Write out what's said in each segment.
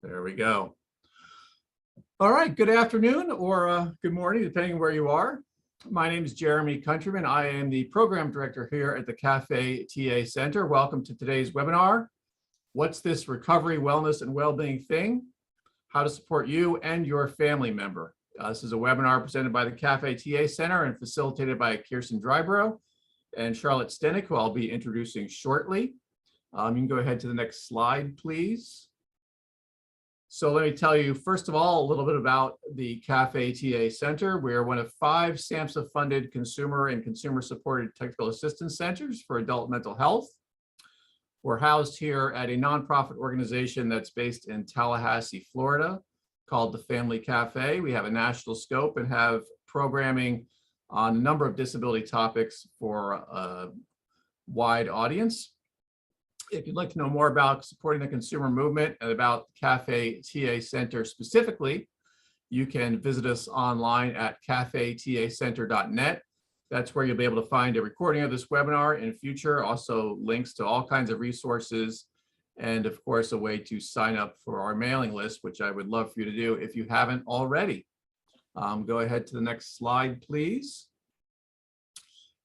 There we go. All right, good afternoon or good morning, depending on where you are. My name is Jeremy Countryman. I am the program director here at the Cafe TA Center. Welcome to today's webinar. What's this recovery, wellness, and well-being thing? How to support you and your family member. This is a webinar presented by the Cafe TA Center and facilitated by Kirsten Drybrough and Charlotte Stenick, who I'll be introducing shortly. You can go ahead to the next slide, please. So let me tell you, first of all, a little bit about the Cafe TA Center. We're one of 5 SAMHSA-funded consumer and consumer-supported technical assistance centers for adult mental health. We're housed here at a nonprofit organization that's based in Tallahassee, Florida, called the Family Cafe. We have a national scope and have programming on a number of disability topics for a wide audience. If you'd like to know more about supporting the consumer movement and about Cafe TA Center specifically, you can visit us online at cafetacenter.net. That's where you'll be able to find a recording of this webinar in future, also links to all kinds of resources, and of course, a way to sign up for our mailing list, which I would love for you to do if you haven't already. Go ahead to the next slide, please.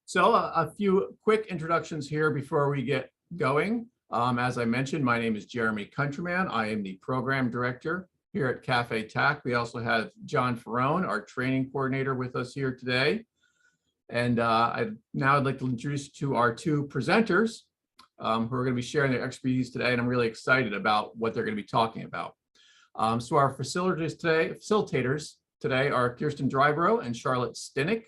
So a few quick introductions here before we get going. As I mentioned, my name is Jeremy Countryman. I am the program director here at Cafe TAC. We also have John Ferrone, our training coordinator, with us here today. And I'd like to introduce you to our 2 presenters who are going to be sharing their expertise today, and I'm really excited about what they're going to be talking about. So our facilitators today are Kirsten Drybrough and Charlotte Stenick.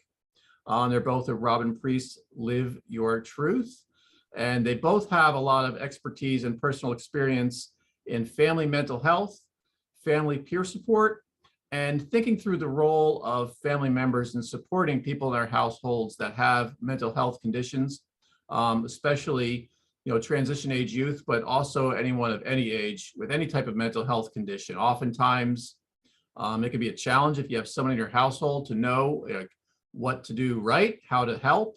They're both of Robin Priest's Live Your Truth. And they both have a lot of expertise and personal experience in family mental health, family peer support, and thinking through the role of family members in supporting people in their households that have mental health conditions, especially transition age youth, but also anyone of any age with any type of mental health condition. Oftentimes, it can be a challenge if you have someone in your household to know what to do right, how to help,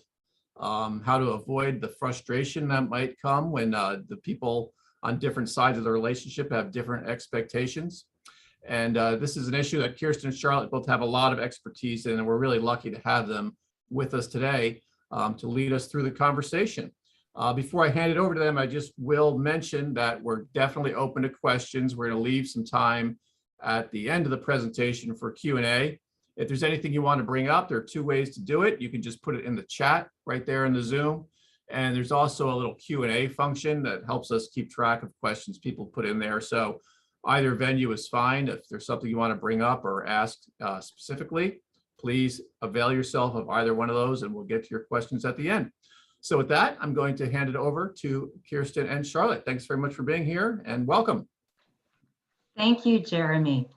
how to avoid the frustration that might come when the people on different sides of the relationship have different expectations. And this is an issue that Kirsten and Charlotte both have a lot of expertise in, and we're really lucky to have them with us today to lead us through the conversation. Before I hand it over to them, I just will mention that we're definitely open to questions. We're going to leave some time at the end of the presentation for Q&A. If there's anything you want to bring up, there are 2 ways to do it. You can just put it in the chat right there in the Zoom. And there's also a little Q&A function that helps us keep track of questions people put in there. So either venue is fine. If there's something you want to bring up or ask specifically, please avail yourself of either one of those and we'll get to your questions at the end. So with that, I'm going to hand it over to Kirsten and Charlotte. Thanks very much for being here and welcome. Thank you, Jeremy.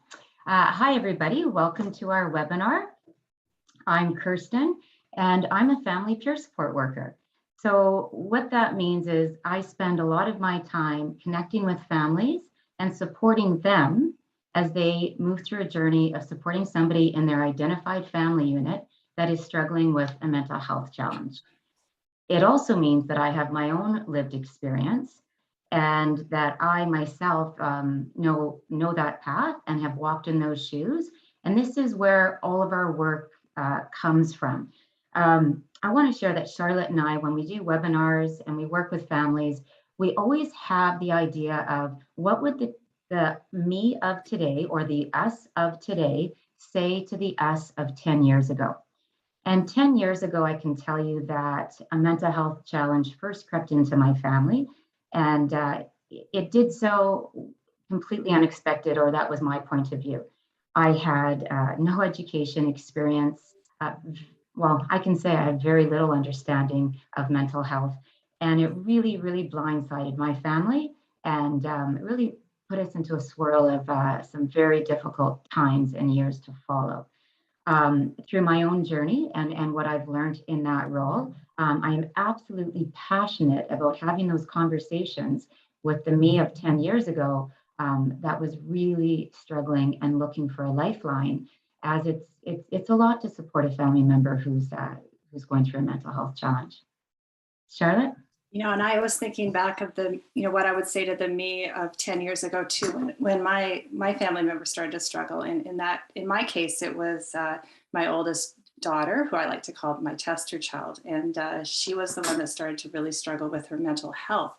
Hi, everybody. Welcome to our webinar. I'm Kirsten, and I'm a family peer support worker. So what that means is I spend a lot of my time connecting with families and supporting them as they move through a journey of supporting somebody in their identified family unit that is struggling with a mental health challenge. It also means that I have my own lived experience and that I myself know that path and have walked in those shoes. And this is where all of our work comes from. I want to share that Charlotte and I, when we do webinars and we work with families, we always have the idea of what would the me of today or the us of today say to the us of 10 years ago. And 10 years ago, I can tell you that a mental health challenge first crept into my family. And it did so completely unexpected, or that was my point of view. I had no education experience. Well, I can say I had very little understanding of mental health. And it really, really blindsided my family and it really put us into a swirl of some very difficult times and years to follow. Through my own journey and what I've learned in that role, I am absolutely passionate about having those conversations with the me of 10 years ago that was really struggling and looking for a lifeline, as it's a lot to support a family member who's going through a mental health challenge. Charlotte? And I was thinking back of what I would say to the me of 10 years ago too, when my family member started to struggle. And in my case, it was my oldest daughter, who I like to call my tester child. And she was the one that started to really struggle with her mental health.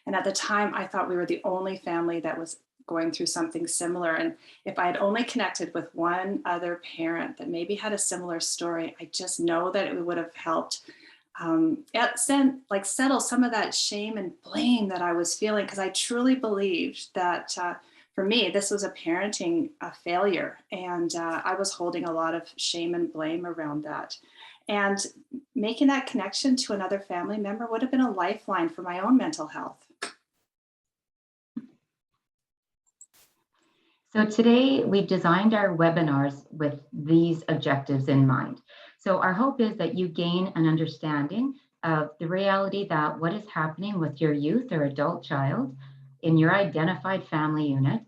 And at the time, I thought we were the only family that was going through something similar. And if I had only connected with one other parent that maybe had a similar story, I just know that it would have helped settle some of that shame and blame that I was feeling, because I truly believed that for me, this was a parenting failure, and I was holding a lot of shame and blame around that. And making that connection to another family member would have been a lifeline for my own mental health. So today we've designed our webinars with these objectives in mind. So our hope is that you gain an understanding of the reality that what is happening with your youth or adult child in your identified family unit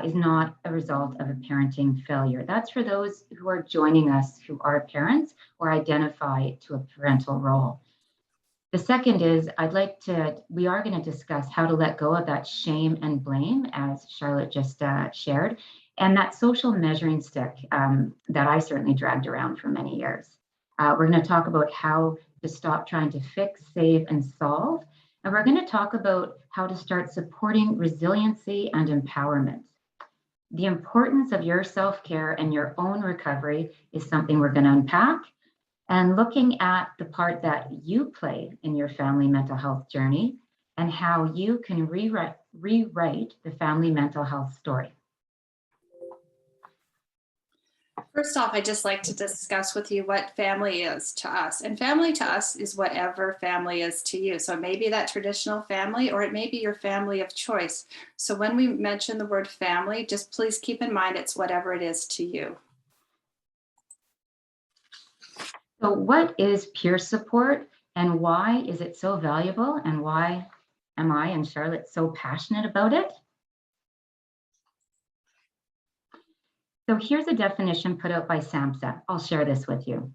is not a result of a parenting failure. That's for those who are joining us who are parents or identify to a parental role. The second is we are going to discuss how to let go of that shame and blame, as Charlotte just shared, and that social measuring stick that I certainly dragged around for many years. We're going to talk about how to stop trying to fix, save, and solve. And we're going to talk about how to start supporting resiliency and empowerment. The importance of your self-care and your own recovery is something we're going to unpack. And looking at the part that you play in your family mental health journey and how you can rewrite the family mental health story. First off, I'd just like to discuss with you what family is to us. And family to us is whatever family is to you. So it may be that traditional family, or it may be your family of choice. So when we mention the word family, just please keep in mind it's whatever it is to you. So what is peer support, and why is it so valuable, and why am I and Charlotte so passionate about it? So here's a definition put out by SAMHSA. I'll share this with you.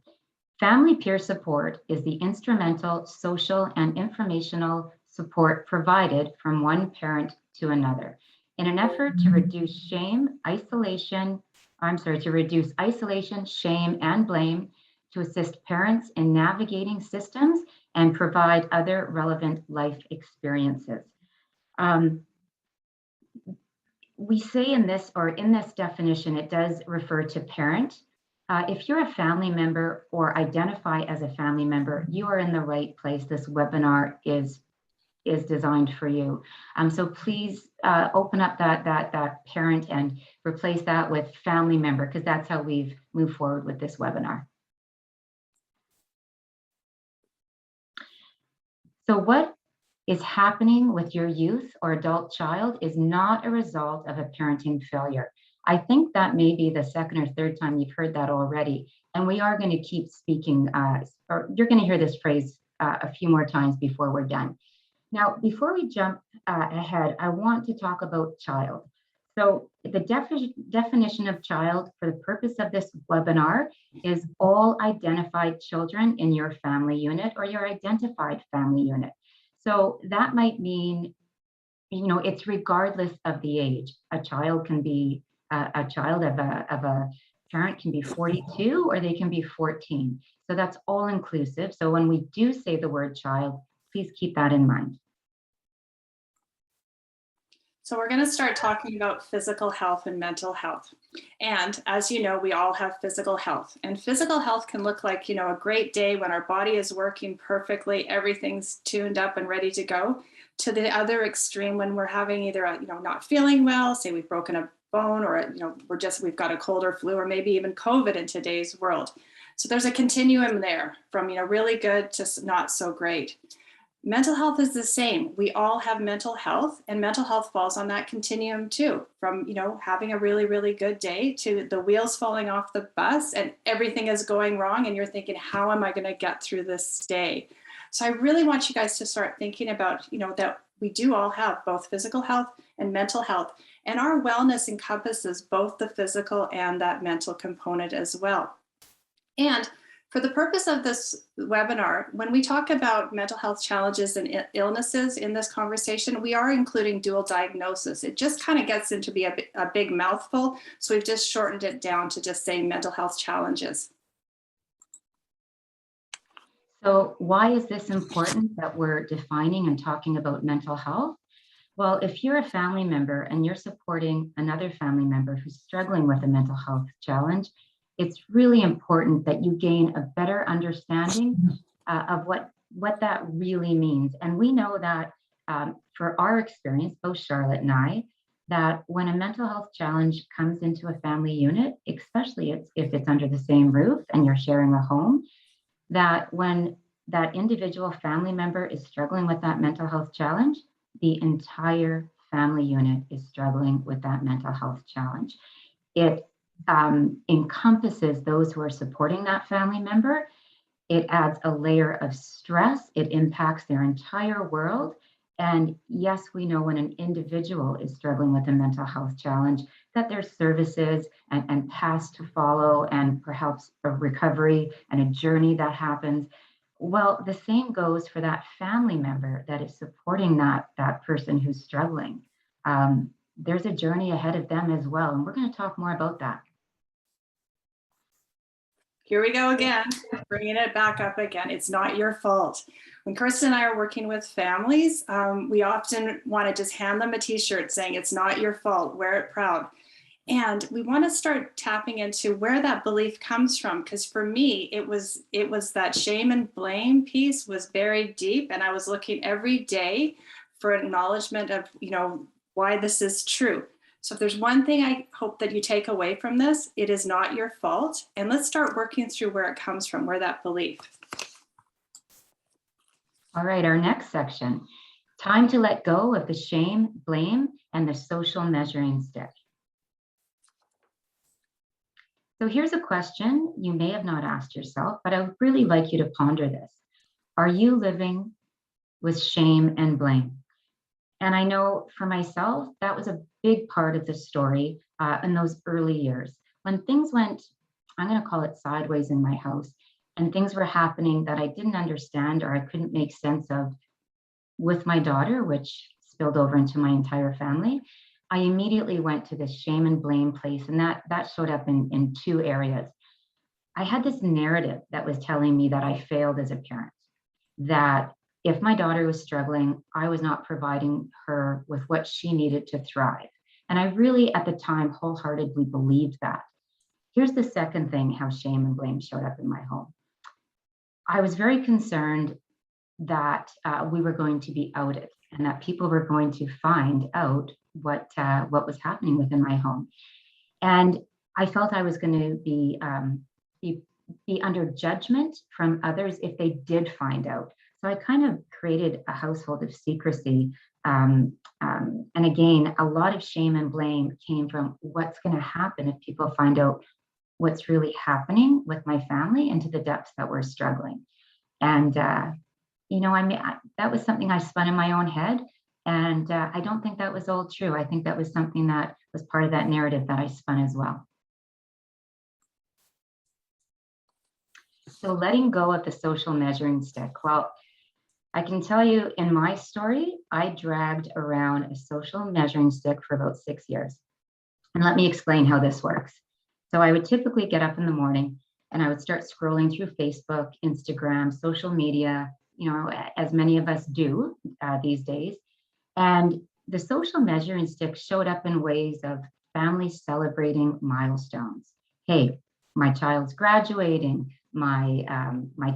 Family peer support is the instrumental social and informational support provided from one parent to another in an effort to reduce isolation, shame, and blame, to assist parents in navigating systems and provide other relevant life experiences. We say in this definition, it does refer to parent. If you're a family member or identify as a family member, you are in the right place. This webinar is designed for you. So please open up that parent and replace that with family member, because that's how we've moved forward with this webinar. So what is happening with your youth or adult child is not a result of a parenting failure. I think that may be the second or third time you've heard that already. And we are going to keep speaking, or you're going to hear this phrase a few more times before we're done. Now, before we jump ahead, I want to talk about child. So the definition of child for the purpose of this webinar is all identified children in your family unit or your identified family unit. So that might mean, it's regardless of the age. A child can be a child of a parent can be 42 or they can be 14. So that's all inclusive. So when we do say the word child, please keep that in mind. So we're going to start talking about physical health and mental health. And as you know, we all have physical health. And physical health can look like, a great day when our body is working perfectly, everything's tuned up and ready to go, to the other extreme when we're having either, not feeling well, say we've broken a bone, or, we've got a cold or flu, or maybe even COVID in today's world. So there's a continuum there from, really good to not so great. Mental health is the same. We all have mental health, and mental health falls on that continuum too, from, having a really, really good day to the wheels falling off the bus and everything is going wrong and you're thinking, how am I going to get through this day? So I really want you guys to start thinking about, that we do all have both physical health and mental health, and our wellness encompasses both the physical and that mental component as well. And For the purpose of this webinar, when we talk about mental health challenges and illnesses in this conversation, we are including dual diagnosis. It just kind of gets into be a big mouthful, so we've just shortened it down to just saying mental health challenges. So why is this important that we're defining and talking about mental health? Well, if you're a family member and you're supporting another family member who's struggling with a mental health challenge, it's really important that you gain a better understanding of what that really means. And we know that for our experience, both Charlotte and I, that when a mental health challenge comes into a family unit, especially if it's under the same roof and you're sharing a home, that when that individual family member is struggling with that mental health challenge, the entire family unit is struggling with that mental health challenge. It encompasses those who are supporting that family member. It adds a layer of stress. It impacts their entire world. And yes, we know when an individual is struggling with a mental health challenge, that there's services and paths to follow and perhaps a recovery and a journey that happens. Well, the same goes for that family member that is supporting that person who's struggling. There's a journey ahead of them as well. And we're going to talk more about that. Here we go again, bringing it back up again. It's not your fault. When Kirsten and I are working with families, we often want to just hand them a t-shirt saying, it's not your fault, wear it proud. And we want to start tapping into where that belief comes from. Because for me, it was that shame and blame piece was buried deep. And I was looking every day for acknowledgement of, why this is true. So if there's one thing I hope that you take away from this, it is not your fault. And let's start working through where it comes from, where that belief. All right, our next section, time to let go of the shame, blame, and the social measuring stick. So here's a question you may have not asked yourself, but I would really like you to ponder this. Are you living with shame and blame? And I know for myself, that was a big part of the story in those early years. When things went, I'm going to call it sideways in my house, and things were happening that I didn't understand or I couldn't make sense of with my daughter, which spilled over into my entire family, I immediately went to this shame and blame place. And that showed up in two areas. I had this narrative that was telling me that I failed as a parent, that if my daughter was struggling, I was not providing her with what she needed to thrive. And I really, at the time, wholeheartedly believed that. Here's the second thing, how shame and blame showed up in my home. I was very concerned that we were going to be outed and that people were going to find out what was happening within my home. And I felt I was going to be under judgment from others if they did find out. So I kind of created a household of secrecy. And again, a lot of shame and blame came from what's going to happen if people find out what's really happening with my family and to the depths that we're struggling. And, that was something I spun in my own head. And I don't think that was all true. I think that was something that was part of that narrative that I spun as well. So letting go of the social measuring stick. Well, I can tell you in my story, I dragged around a social measuring stick for about 6 years. And let me explain how this works. So I would typically get up in the morning and I would start scrolling through Facebook, Instagram, social media, as many of us do these days. And the social measuring stick showed up in ways of families celebrating milestones. Hey, my child's graduating, my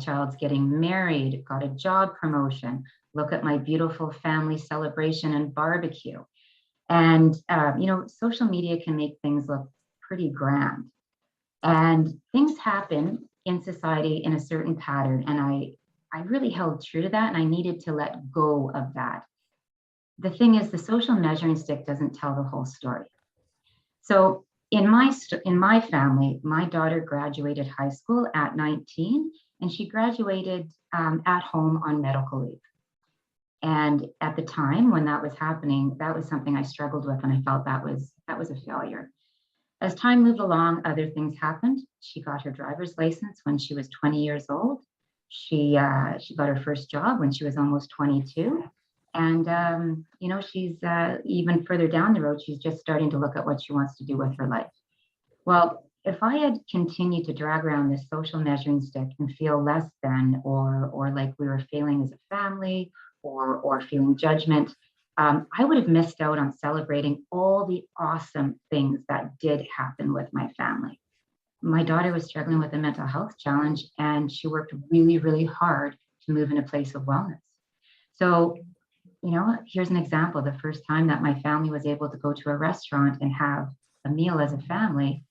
child's getting married, got a job promotion, look at my beautiful family celebration and barbecue. And, social media can make things look pretty grand. And things happen in society in a certain pattern. And I really held true to that, and I needed to let go of that. The thing is, the social measuring stick doesn't tell the whole story. So in my family, my daughter graduated high school at 19, and she graduated at home on medical leave. And at the time when that was happening, that was something I struggled with, and I felt that was a failure. As time moved along, other things happened. She got her driver's license when she was 20 years old. She got her first job when she was almost 22. And, she's even further down the road, she's just starting to look at what she wants to do with her life. Well, if I had continued to drag around this social measuring stick and feel less than, or like we were failing as a family, or feeling judgment, I would have missed out on celebrating all the awesome things that did happen with my family. My daughter was struggling with a mental health challenge, and she worked really, really hard to move in a place of wellness. So, here's an example. The first time that my family was able to go to a restaurant and have a meal as a family,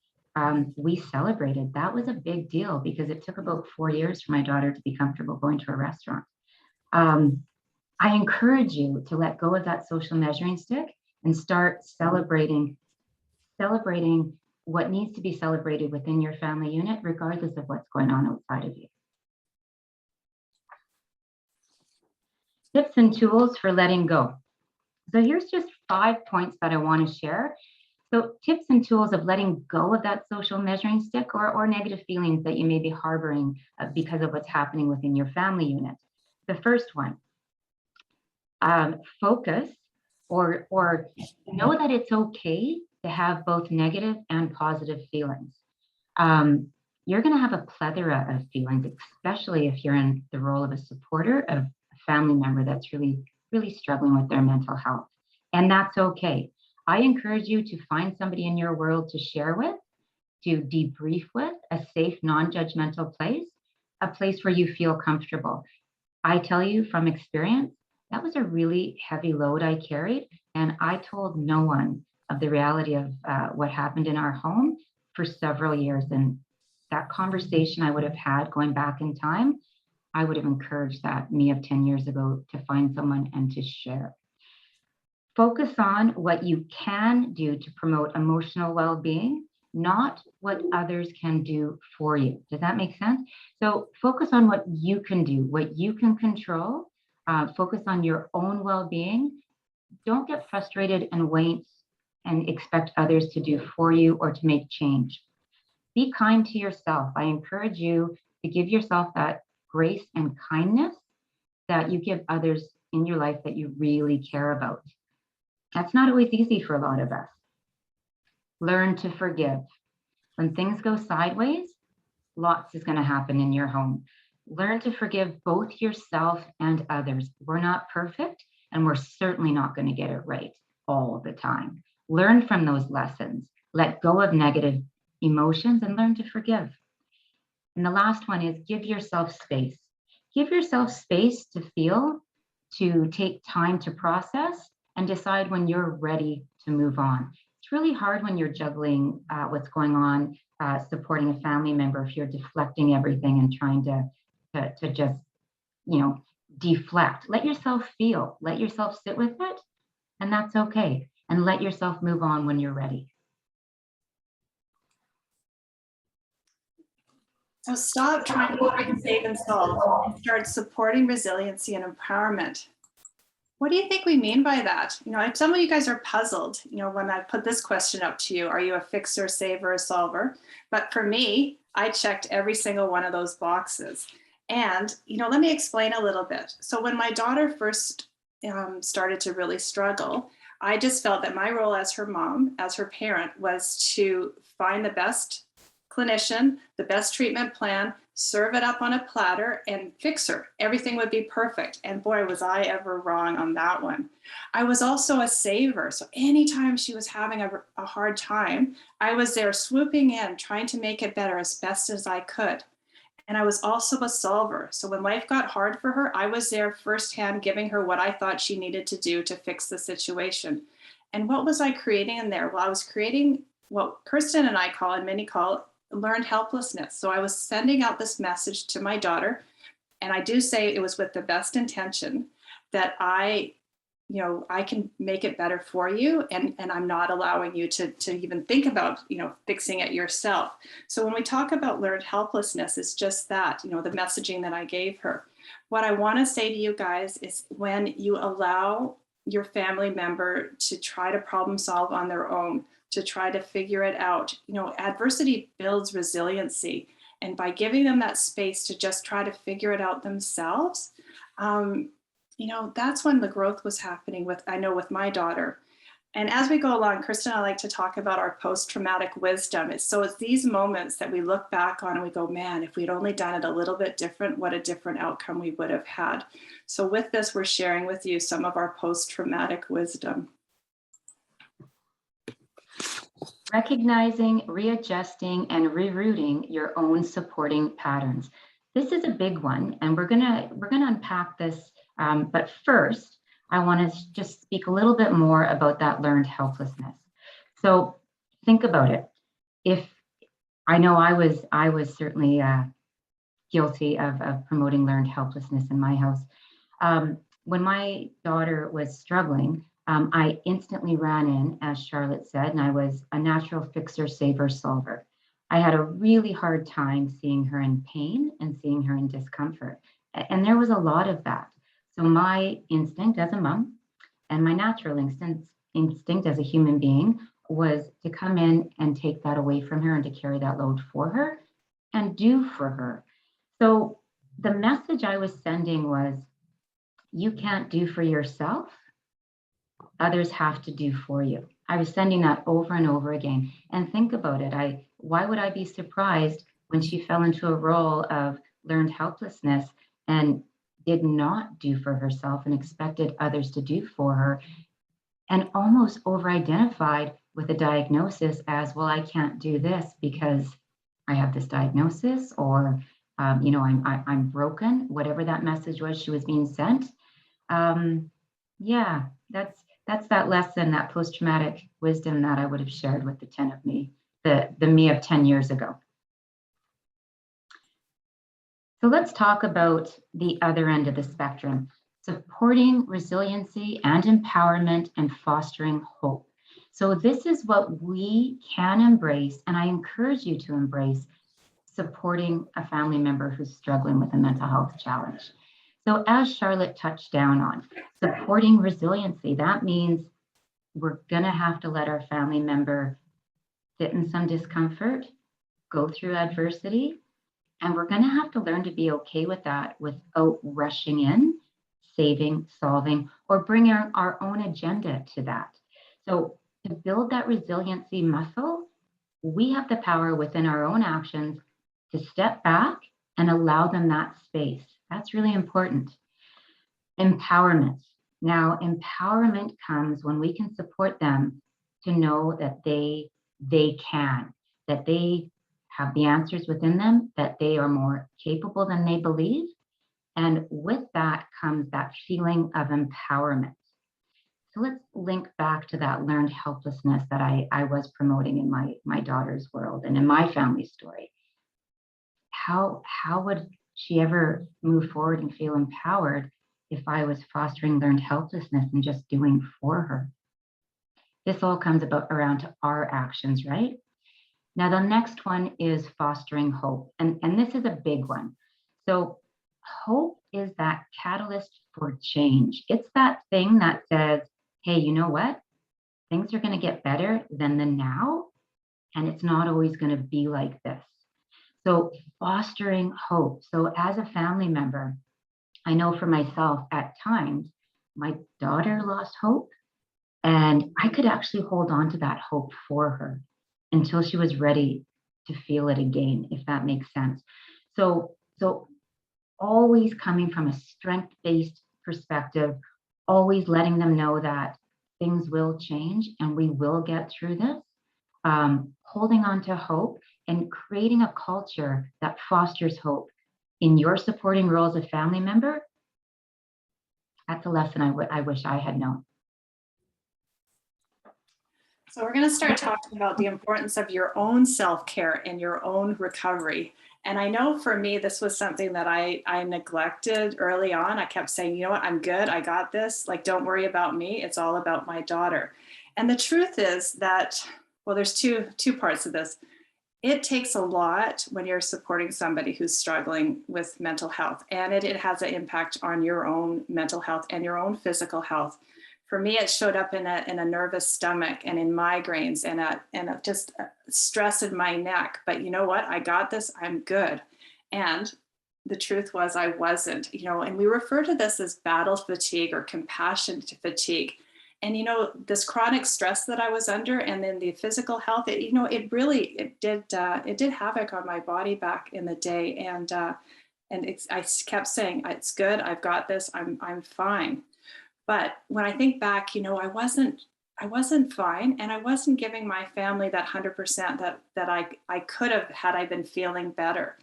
we celebrated. That was a big deal because it took about 4 years for my daughter to be comfortable going to a restaurant. I encourage you to let go of that social measuring stick and start celebrating what needs to be celebrated within your family unit, regardless of what's going on outside of you. Tips and tools for letting go. So here's just 5 points that I want to share. So tips and tools of letting go of that social measuring stick or negative feelings that you may be harboring because of what's happening within your family unit. The first one, focus or know that it's okay to have both negative and positive feelings. You're going to have a plethora of feelings, especially if you're in the role of a supporter of a family member that's really, really struggling with their mental health. And that's okay. I encourage you to find somebody in your world to share with, to debrief with, a safe, non-judgmental place, a place where you feel comfortable. I tell you from experience, that was a really heavy load I carried, and I told no one of the reality of what happened in our home for several years. And that conversation I would have had going back in time, I would have encouraged that me of 10 years ago to find someone and to share. Focus on what you can do to promote emotional well-being, not what others can do for you. Does that make sense? So focus on what you can do, what you can control. Focus on your own well-being. Don't get frustrated and wait and expect others to do for you or to make change. Be kind to yourself. I encourage you to give yourself that grace and kindness that you give others in your life that you really care about. That's not always easy for a lot of us. Learn to forgive. When things go sideways, lots is going to happen in your home. Learn to forgive both yourself and others. We're not perfect, and we're certainly not going to get it right all the time. Learn from those lessons. Let go of negative emotions and learn to forgive. And the last one is give yourself space. Give yourself space to feel, to take time to process, and decide when you're ready to move on. It's really hard when you're juggling what's going on, supporting a family member, if you're deflecting everything and trying to just, deflect. Let yourself feel, let yourself sit with it, and that's okay. And let yourself move on when you're ready. So stop trying to save and solve and start supporting resiliency and empowerment. What do you think we mean by that? If some of you guys are puzzled, when I put this question up to you, are you a fixer, saver, or solver? But for me, I checked every single one of those boxes. And, let me explain a little bit. So when my daughter first started to really struggle, I just felt that my role as her mom, as her parent, was to find the best clinician, the best treatment plan, serve it up on a platter, and fix her. Everything would be perfect. And boy, was I ever wrong on that one. I was also a saver. So anytime she was having a hard time, I was there swooping in, trying to make it better as best as I could. And I was also a solver. So when life got hard for her, I was there firsthand, giving her what I thought she needed to do to fix the situation. And what was I creating in there? Well, I was creating what Kirsten and I call, and many call, learned helplessness. So I was sending out this message to my daughter, and I do say it was with the best intention that I can make it better for you, and I'm not allowing you to even think about, fixing it yourself. So when we talk about learned helplessness, it's just that, the messaging that I gave her. What I want to say to you guys is when you allow your family member to try to problem solve on their own, to try to figure it out. You know, adversity builds resiliency. And by giving them that space to just try to figure it out themselves, you know, that's when the growth was happening with, I know with my daughter. And as we go along, Kirsten and I like to talk about our post-traumatic wisdom. It's these moments that we look back on and we go, man, if we'd only done it a little bit different, what a different outcome we would have had. So with this, we're sharing with you some of our post-traumatic wisdom. Recognizing, readjusting, and rerouting your own supporting patterns. This is a big one, and we're gonna unpack this. But first, I want to just speak a little bit more about that learned helplessness. So think about it. If I know I was certainly guilty of promoting learned helplessness in my house. When my daughter was struggling, I instantly ran in, as Charlotte said, and I was a natural fixer, saver, solver. I had a really hard time seeing her in pain and seeing her in discomfort. And there was a lot of that. So my instinct as a mom and my natural instinct as a human being was to come in and take that away from her and to carry that load for her and do for her. So the message I was sending was, you can't do for yourself, others have to do for you. I was sending that over and over again. And think about it. Why would I be surprised when she fell into a role of learned helplessness and did not do for herself and expected others to do for her, and almost over-identified with a diagnosis as, well, I can't do this because I have this diagnosis, or you know, I'm broken, whatever that message was she was being sent. Yeah, that's that lesson, that post-traumatic wisdom that I would have shared with the me of 10 years ago. So let's talk about the other end of the spectrum, supporting resiliency and empowerment and fostering hope. So this is what we can embrace, and I encourage you to embrace supporting a family member who's struggling with a mental health challenge. So as Charlotte touched down on, supporting resiliency, that means we're gonna have to let our family member sit in some discomfort, go through adversity, and we're gonna have to learn to be okay with that without rushing in, saving, solving, or bringing our own agenda to that. So to build that resiliency muscle, we have the power within our own actions to step back and allow them that space. That's really important. Empowerment. Now, empowerment comes when we can support them to know that they can, that they have the answers within them, that they are more capable than they believe. And with that comes that feeling of empowerment. So let's link back to that learned helplessness that I was promoting in my daughter's world and in my family story. How would she ever move forward and feel empowered if I was fostering learned helplessness and just doing for her? This all comes around to our actions, right? Now, the next one is fostering hope. And this is a big one. So hope is that catalyst for change. It's that thing that says, hey, you know what? Things are going to get better than the now, and it's not always going to be like this. So fostering hope. So as a family member, I know for myself at times, my daughter lost hope, and I could actually hold on to that hope for her until she was ready to feel it again, if that makes sense. So always coming from a strength-based perspective, always letting them know that things will change and we will get through this, holding on to hope and creating a culture that fosters hope in your supporting role as a family member. That's a lesson I wish I had known. So we're going to start talking about the importance of your own self-care and your own recovery. And I know for me, this was something that I neglected early on. I kept saying, you know what, I'm good, I got this. Like, don't worry about me. It's all about my daughter. And the truth is that, well, there's two parts of this. It takes a lot when you're supporting somebody who's struggling with mental health, and it has an impact on your own mental health and your own physical health. For me, it showed up in a nervous stomach and in migraines and just stress in my neck. But you know what? I got this. I'm good. And the truth was I wasn't, and we refer to this as battle fatigue or compassion to fatigue. And, this chronic stress that I was under, and then the physical health, it did havoc on my body back in the day. And I kept saying, it's good. I've got this. I'm fine. But when I think back, I wasn't fine, and I wasn't giving my family that 100% that I could have had I been feeling better.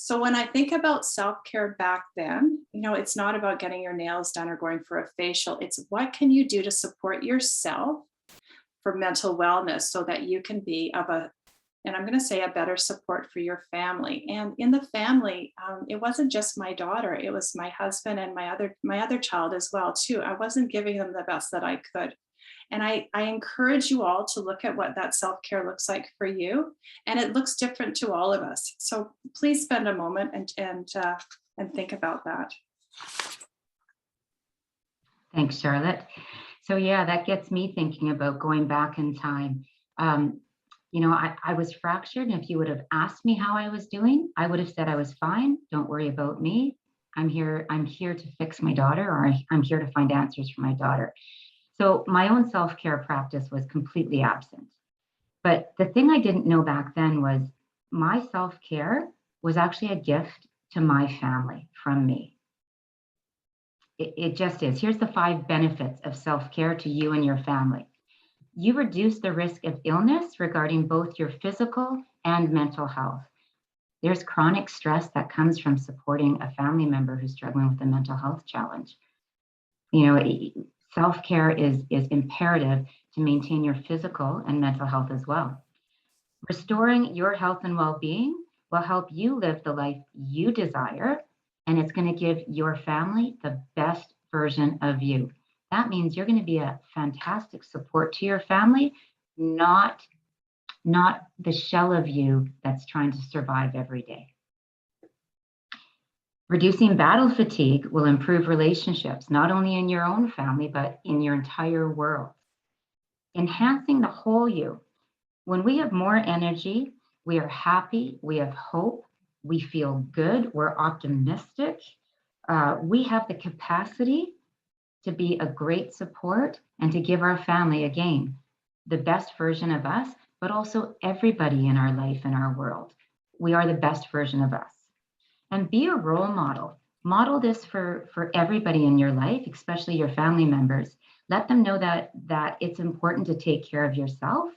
So when I think about self-care back then, it's not about getting your nails done or going for a facial. It's what can you do to support yourself for mental wellness so that you can be and I'm going to say a better support for your family. And in the family, it wasn't just my daughter, it was my husband and my other child as well too. I wasn't giving them the best that I could. And I encourage you all to look at what that self-care looks like for you. And it looks different to all of us. So please spend a moment and think about that. Thanks, Charlotte. So yeah, that gets me thinking about going back in time. I was fractured, and if you would have asked me how I was doing, I would have said I was fine. Don't worry about me. I'm here to fix my daughter, or I'm here to find answers for my daughter. So my own self-care practice was completely absent. But the thing I didn't know back then was my self-care was actually a gift to my family from me. It just is. Here's the 5 benefits of self-care to you and your family. You reduce the risk of illness regarding both your physical and mental health. There's chronic stress that comes from supporting a family member who's struggling with a mental health challenge. Self-care is imperative to maintain your physical and mental health as well. Restoring your health and well-being will help you live the life you desire, and it's going to give your family the best version of you. That means you're going to be a fantastic support to your family, not the shell of you that's trying to survive every day. Reducing battle fatigue will improve relationships, not only in your own family, but in your entire world. Enhancing the whole you. When we have more energy, we are happy, we have hope, we feel good, we're optimistic. We have the capacity to be a great support and to give our family, again, the best version of us, but also everybody in our life and our world. We are the best version of us. And be a role model. Model this for everybody in your life, especially your family members. Let them know that it's important to take care of yourself.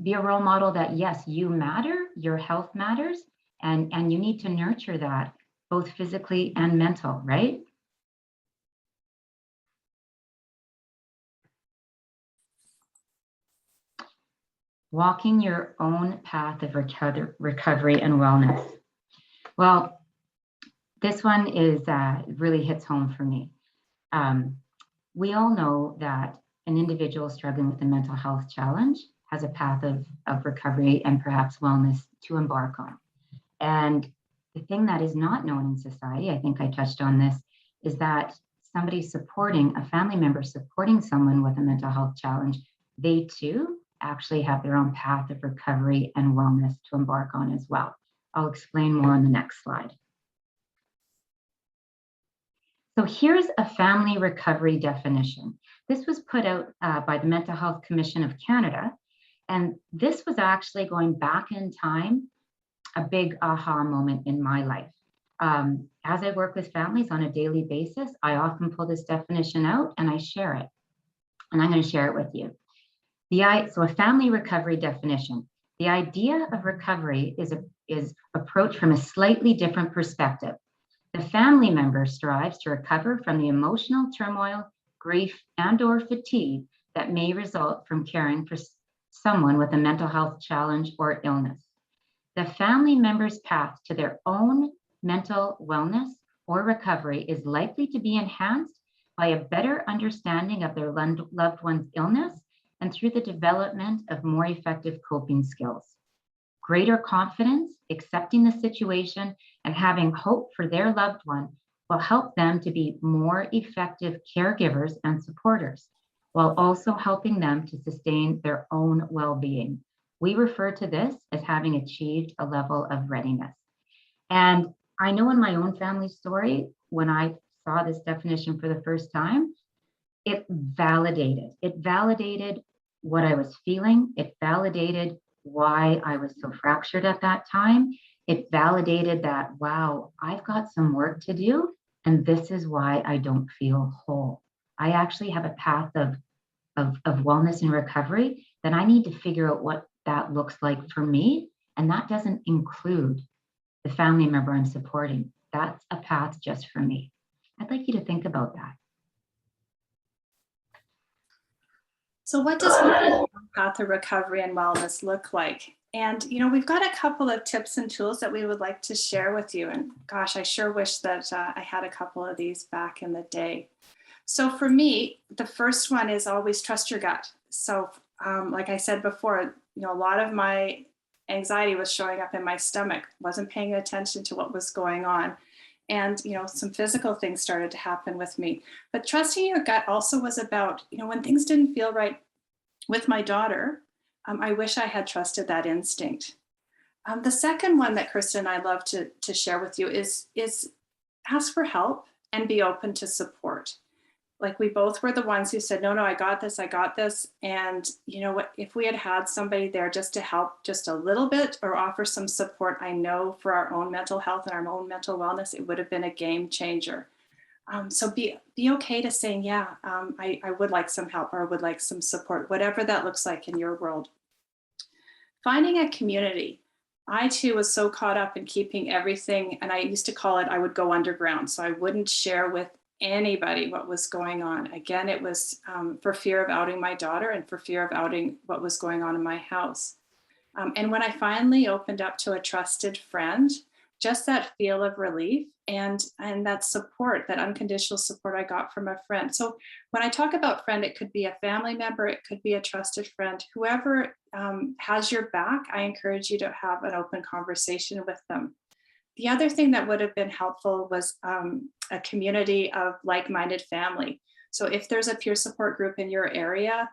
Be a role model that, yes, you matter, your health matters, and you need to nurture that, both physically and mental, right? Walking your own path of recovery and wellness. Well, this one is really hits home for me. We all know that an individual struggling with a mental health challenge has a path of recovery and perhaps wellness to embark on. And the thing that is not known in society, I think I touched on this, is that somebody supporting, a family member supporting someone with a mental health challenge, they too actually have their own path of recovery and wellness to embark on as well. I'll explain more on the next slide. So here's a family recovery definition. This was put out by the Mental Health Commission of Canada. And this was actually, going back in time, a big aha moment in my life. As I work with families on a daily basis, I often pull this definition out and I share it. And I'm going to share it with you. So a family recovery definition. The idea of recovery is approached from a slightly different perspective. The family member strives to recover from the emotional turmoil, grief, and/or fatigue that may result from caring for someone with a mental health challenge or illness. The family member's path to their own mental wellness or recovery is likely to be enhanced by a better understanding of their loved one's illness and through the development of more effective coping skills. Greater confidence, accepting the situation, and having hope for their loved one will help them to be more effective caregivers and supporters, while also helping them to sustain their own well-being. We refer to this as having achieved a level of readiness. And I know in my own family story, when I saw this definition for the first time, it validated what I was feeling. It validated why I was so fractured at that time. It validated that, wow, I've got some work to do, and this is why I don't feel whole. I actually have a path of wellness and recovery that I need to figure out what that looks like for me. And that doesn't include the family member I'm supporting. That's a path just for me. I'd like you to think about that. So what does a path of recovery and wellness look like? And, we've got a couple of tips and tools that we would like to share with you. And gosh, I sure wish that I had a couple of these back in the day. So for me, the first one is always trust your gut. So like I said before, a lot of my anxiety was showing up in my stomach, wasn't paying attention to what was going on. And, some physical things started to happen with me. But trusting your gut also was about, when things didn't feel right with my daughter, I wish I had trusted that instinct. The second one that Kirsten and I love to share with you is ask for help and be open to support. Like, we both were the ones who said, no, I got this. And you know what, if we had somebody there just to help just a little bit or offer some support, I know for our own mental health and our own mental wellness, it would have been a game changer. So be okay to saying, I would like some help, or I would like some support, whatever that looks like in your world. Finding a community. I too was so caught up in keeping everything, and I used to call it, I would go underground. So I wouldn't share with anybody what was going on. Again, it was for fear of outing my daughter and for fear of outing what was going on in my house. And when I finally opened up to a trusted friend, just that feel of relief and that support, that unconditional support I got from a friend. So when I talk about friend, it could be a family member, it could be a trusted friend, whoever has your back. I encourage you to have an open conversation with them. The other thing that would have been helpful was a community of like-minded family. So if there's a peer support group in your area,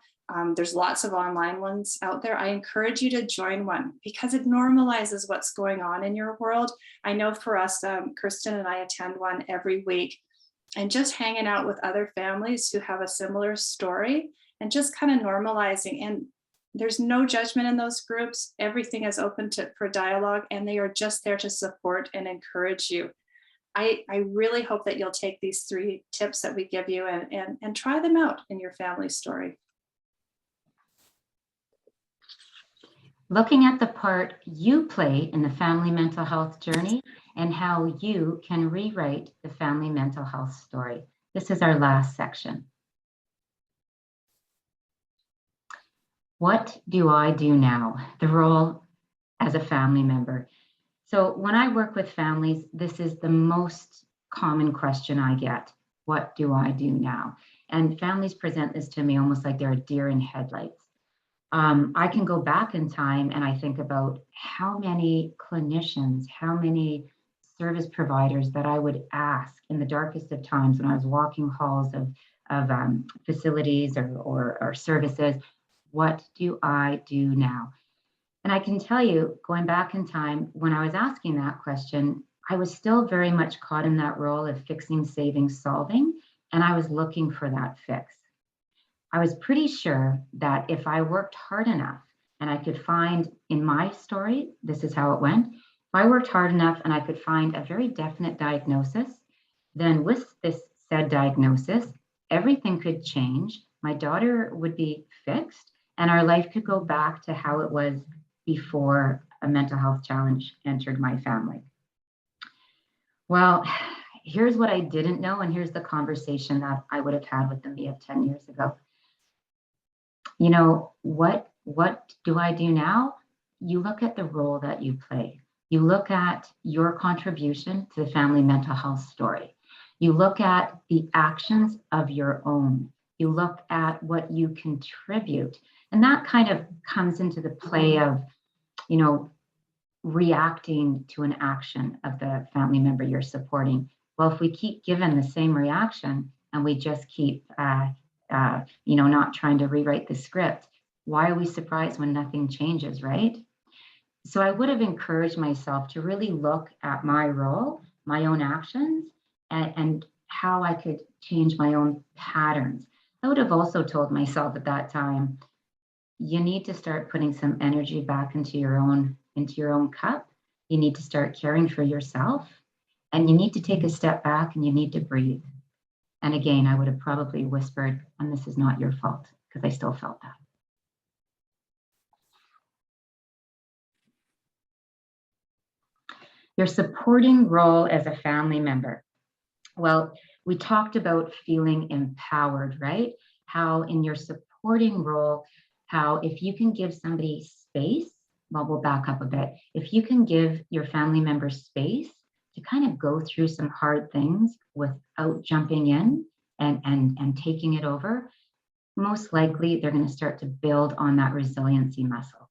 there's lots of online ones out there. I encourage you to join one because it normalizes what's going on in your world. I know for us, Kirsten and I attend one every week, and just hanging out with other families who have a similar story and just kind of normalizing. And there's no judgment in those groups. Everything is open for dialogue, and they are just there to support and encourage you. I really hope that you'll take these 3 tips that we give you and try them out in your family story. Looking at the part you play in the family mental health journey and how you can rewrite the family mental health story. This is our last section. What do I do now? The role as a family member. So when I work with families, this is the most common question I get. What do I do now? And families present this to me almost like they're a deer in headlights. I can go back in time and I think about how many clinicians, how many service providers that I would ask in the darkest of times when I was walking halls of facilities or services. What do I do now? And I can tell you, going back in time, when I was asking that question, I was still very much caught in that role of fixing, saving, solving, and I was looking for that fix. I was pretty sure that if I worked hard enough and I could find, in my story, this is how it went. If I worked hard enough and I could find a very definite diagnosis, then with this said diagnosis, everything could change. My daughter would be fixed and our life could go back to how it was before a mental health challenge entered my family. Well, here's what I didn't know, and here's the conversation that I would have had with the me of 10 years ago. You know, what do I do now? You look at the role that you play. You look at your contribution to the family mental health story. You look at the actions of your own. You look at what you contribute. And that kind of comes into the play of, you know, reacting to an action of the family member you're supporting. Well, if we keep given the same reaction and we just keep, not trying to rewrite the script, why are we surprised when nothing changes, right? So I would have encouraged myself to really look at my role, my own actions, and how I could change my own patterns. I would have also told myself at that time, you need to start putting some energy back into your own cup. You need to start caring for yourself, and you need to take a step back and you need to breathe. And again, I would have probably whispered, and this is not your fault, because I still felt that. Your supporting role as a family member. Well, we talked about feeling empowered, right? How in your supporting role, how if you can give somebody space, well, we'll back up a bit. If you can give your family member space to kind of go through some hard things without jumping in and taking it over, most likely they're going to start to build on that resiliency muscle.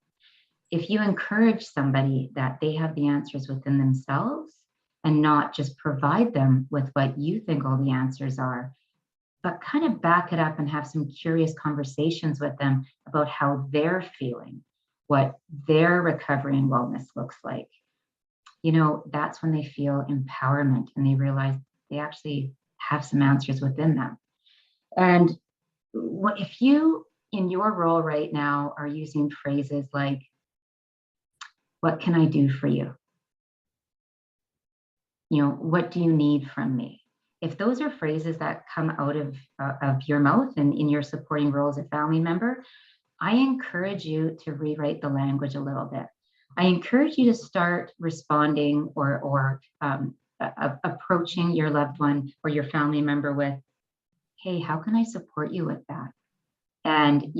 If you encourage somebody that they have the answers within themselves and not just provide them with what you think all the answers are, but kind of back it up and have some curious conversations with them about how they're feeling, what their recovery and wellness looks like, that's when they feel empowerment and they realize they actually have some answers within them. And if you, in your role right now, are using phrases like, what can I do for you? What do you need from me? If those are phrases that come out of your mouth and in your supporting role as a family member, I encourage you to rewrite the language a little bit. I encourage you to start responding or approaching your loved one or your family member with, hey, how can I support you with that? And,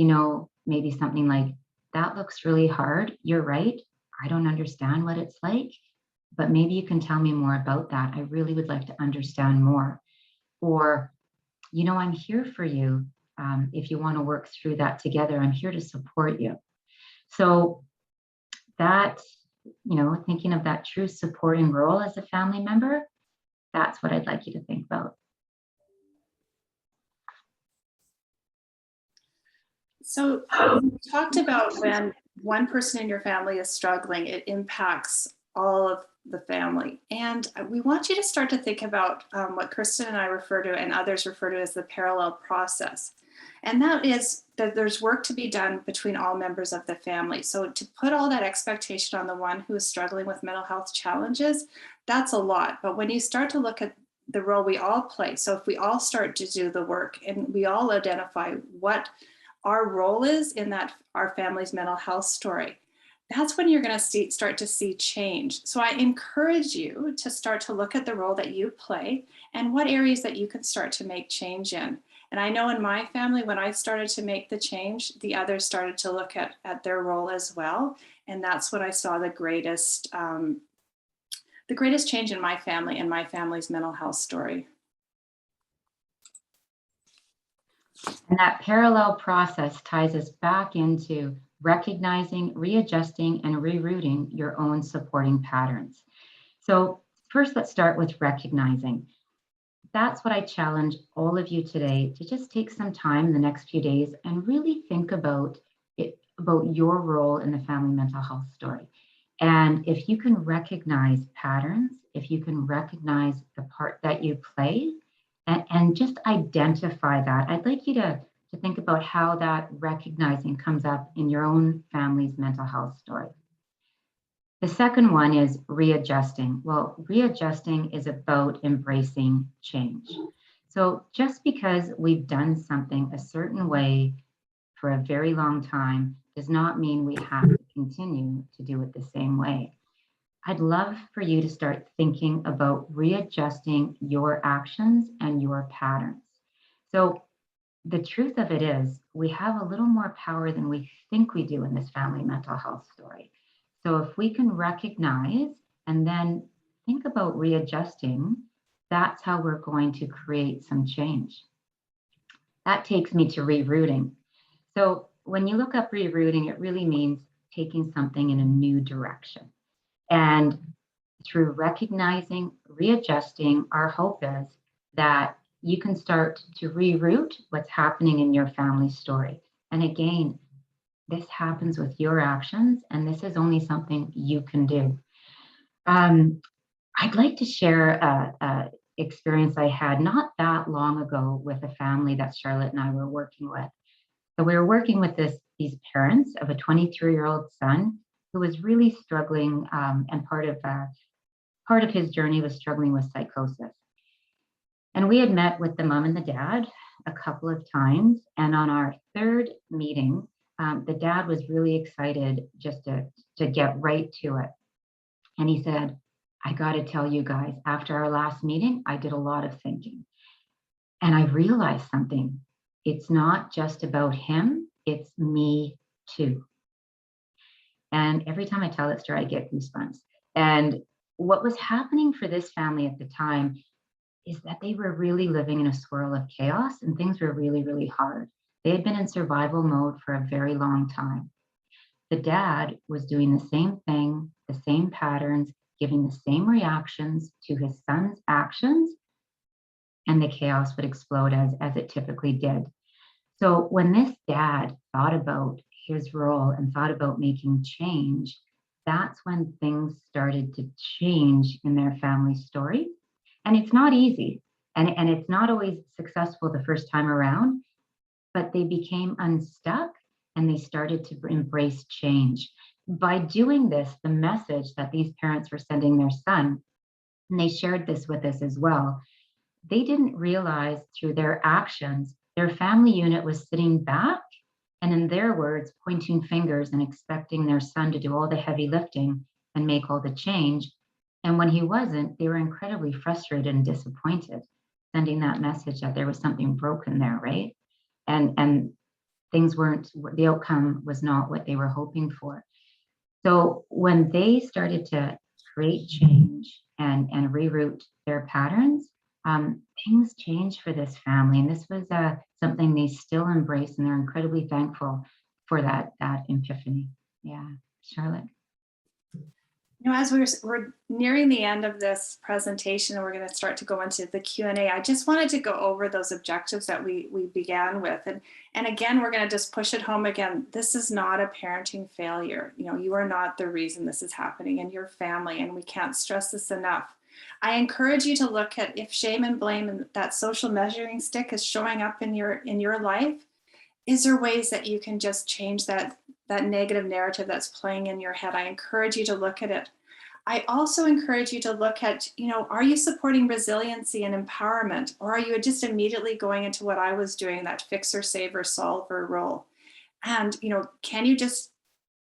maybe something like, that looks really hard. You're right. I don't understand what it's like, but maybe you can tell me more about that. I really would like to understand more. Or, I'm here for you. If you want to work through that together, I'm here to support you. So that, thinking of that true supporting role as a family member, that's what I'd like you to think about. So you talked about when one person in your family is struggling, it impacts all of the family. And we want you to start to think about what Kirsten and I refer to and others refer to as the parallel process. And that is that there's work to be done between all members of the family. So to put all that expectation on the one who is struggling with mental health challenges, that's a lot. But when you start to look at the role we all play, so if we all start to do the work and we all identify what our role is in that our family's mental health story, that's when you're going to start to see change. So I encourage you to start to look at the role that you play and what areas that you can start to make change in. And I know in my family, when I started to make the change, the others started to look at their role as well. And that's when I saw the greatest change in my family and my family's mental health story. And that parallel process ties us back into recognizing, readjusting, and rerouting your own supporting patterns. So first, let's start with recognizing. That's what I challenge all of you today, to just take some time the next few days and really think about it, about your role in the family mental health story. And if you can recognize patterns, if you can recognize the part that you play, and just identify that, I'd like you to think about how that recognizing comes up in your own family's mental health story. The second one is readjusting. Well, readjusting is about embracing change. So just because we've done something a certain way for a very long time does not mean we have to continue to do it the same way. I'd love for you to start thinking about readjusting your actions and your patterns. So the truth of it is, we have a little more power than we think we do in this family mental health story. So if we can recognize and then think about readjusting, that's how we're going to create some change. That takes me to rerouting. So when you look up rerouting, it really means taking something in a new direction. And through recognizing, readjusting, our hope is that you can start to reroute what's happening in your family story. And again, this happens with your actions, and this is only something you can do. I'd like to share a experience I had not that long ago with a family that Charlotte and I were working with. So we were working with these parents of a 23-year-old son who was really struggling, and part of his journey was struggling with psychosis. And we had met with the mom and the dad a couple of times, and on our third meeting, the dad was really excited just to get right to it. And he said, I got to tell you guys, after our last meeting, I did a lot of thinking. And I realized something. It's not just about him, it's me too. And every time I tell that story, I get goosebumps. And what was happening for this family at the time is that they were really living in a swirl of chaos, and things were really, really hard. They had been in survival mode for a very long time. The dad was doing the same thing, the same patterns, giving the same reactions to his son's actions, and the chaos would explode as it typically did. So when this dad thought about his role and thought about making change, that's when things started to change in their family story. And it's not easy, and it's not always successful the first time around, but they became unstuck and they started to embrace change. By doing this, the message that these parents were sending their son, and they shared this with us as well, they didn't realize through their actions, their family unit was sitting back and, in their words, pointing fingers and expecting their son to do all the heavy lifting and make all the change. And when he wasn't, they were incredibly frustrated and disappointed, sending that message that there was something broken there, right? And things weren't, the outcome was not what they were hoping for. So when they started to create change and reroute their patterns, things changed for this family. And this was something they still embrace, and they're incredibly thankful for that epiphany. Yeah, Charlotte. You know, as we're nearing the end of this presentation, and we're going to start to go into the Q&A, I just wanted to go over those objectives that we began with. And again, we're going to just push it home again. This is not a parenting failure. You know, you are not the reason this is happening in your family, and we can't stress this enough. I encourage you to look at if shame and blame and that social measuring stick is showing up in your life. Is there ways that you can just change that negative narrative that's playing in your head? I encourage you to look at it. I also encourage you to look at, you know, are you supporting resiliency and empowerment, or are you just immediately going into what I was doing, that fixer, saver, solver role? And, you know, can you just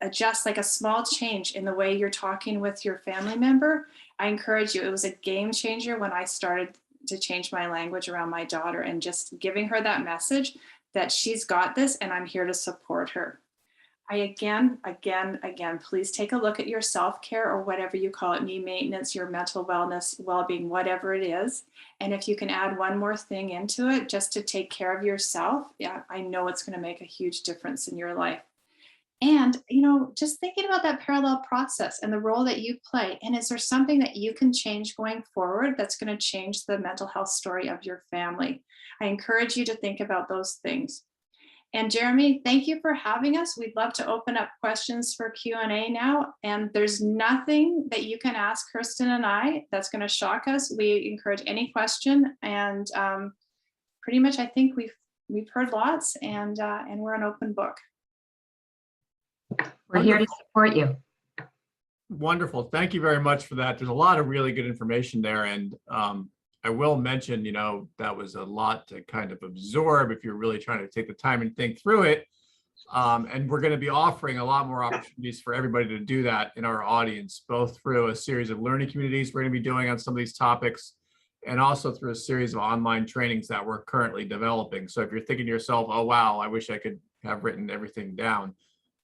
adjust like a small change in the way you're talking with your family member? I encourage you. It was a game changer when I started to change my language around my daughter and just giving her that message that she's got this and I'm here to support her. I again, please take a look at your self-care, or whatever you call it, me maintenance, your mental wellness, well-being, whatever it is. And if you can add one more thing into it, just to take care of yourself, yeah, I know it's going to make a huge difference in your life. And, you know, just thinking about that parallel process and the role that you play. And is there something that you can change going forward that's going to change the mental health story of your family? I encourage you to think about those things. And Jeremy, thank you for having us. We'd love to open up questions for Q&A now. And there's nothing that you can ask Kirsten and I that's going to shock us. We encourage any question. And pretty much, I think we've heard lots, and we're an open book. We're here to support you. Wonderful. Thank you very much for that. There's a lot of really good information there. And I will mention, you know, that was a lot to kind of absorb if you're really trying to take the time and think through it. And we're going to be offering a lot more opportunities for everybody to do that in our audience, both through a series of learning communities we're going to be doing on some of these topics, and also through a series of online trainings that we're currently developing. So if you're thinking to yourself, oh, wow, I wish I could have written everything down,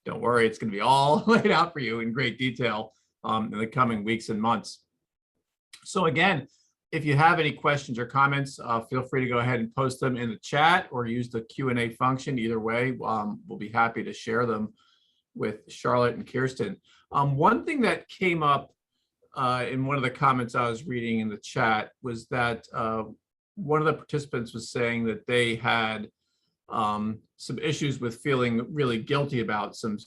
don't worry, it's going to be all laid out for you in great detail in the coming weeks and months. So again, if you have any questions or comments, feel free to go ahead and post them in the chat or use the Q&A function. Either way, we'll be happy to share them with Charlotte and Kirsten. One thing that came up in one of the comments I was reading in the chat was that one of the participants was saying that they had some issues with feeling really guilty about some